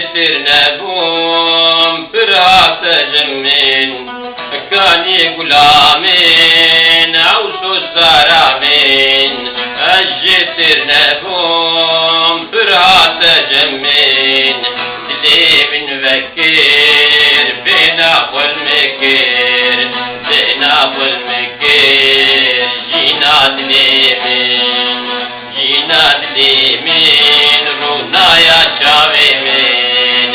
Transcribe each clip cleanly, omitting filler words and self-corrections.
جتر نبوم فرات جمين كاني غلامين عوسو الزرامين الجتر نبوم فرات جمين دلي من فكر بينا والمكر بينا والمكر جينا دليمين جينا دليمين رونا يا شاويمين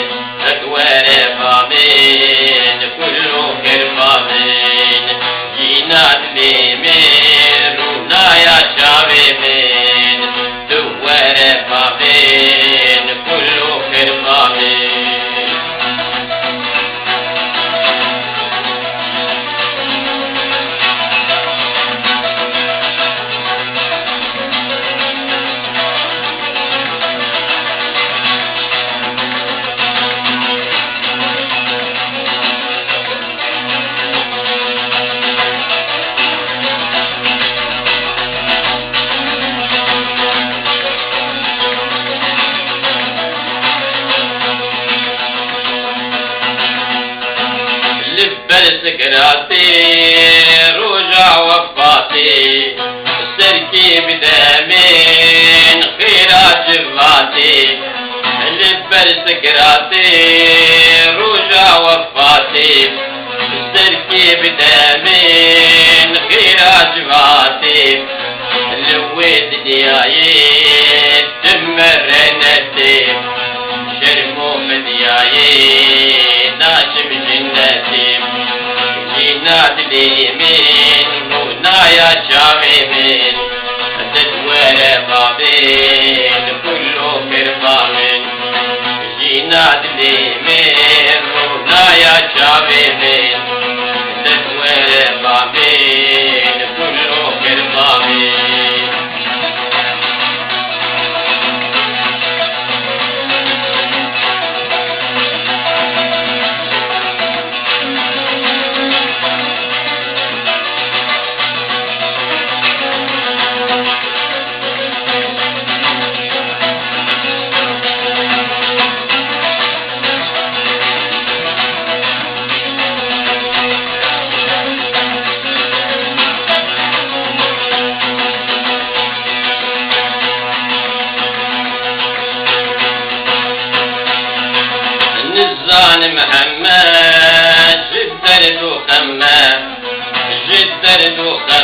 أدوار فامين كله كرفامين جينا دليمين رونا يا شاويمين دوار فامين كله كرفامين سكراتي رجع وفاتي سركي بدمين خيرات جفاتي لبر سكراتي رجع وفاتي سركي بدمين خيرات جفاتي لويد دياي تمر نتي شرمو مدياي ناشم جنتي جينا دليمين رونا يا شاويمين تدور بابين كله كرفامين جينا دليمين رونا يا شاويمين تدور بابين كله كرفامين نزان محمد جدر دو خمه جدر دو خمه